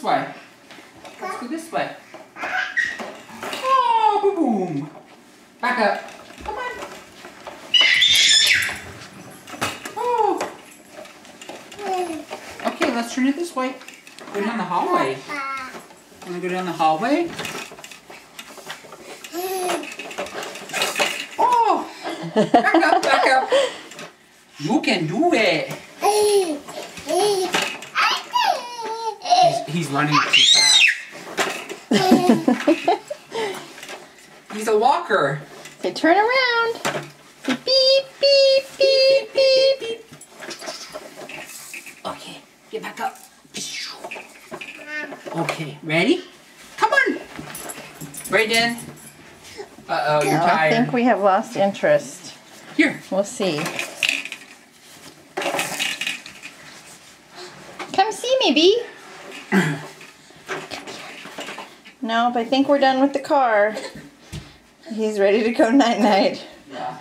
this way. Let's go this way. Oh, boom, boom. Back up. Come on. Oh. Okay, let's turn it this way. Go down the hallway. Want to go down the hallway? Oh! Back up, back up. You can do it. He's running too fast. He's a walker. Say turn around. Say beep, beep, beep, beep, beep. Okay, get back up. Okay, ready? Come on. Brayden. Uh-oh, you're I tired. think we have lost interest. Here. We'll see. Come see me, Bee. Nope, I think we're done with the car. He's ready to go night-night. Yeah.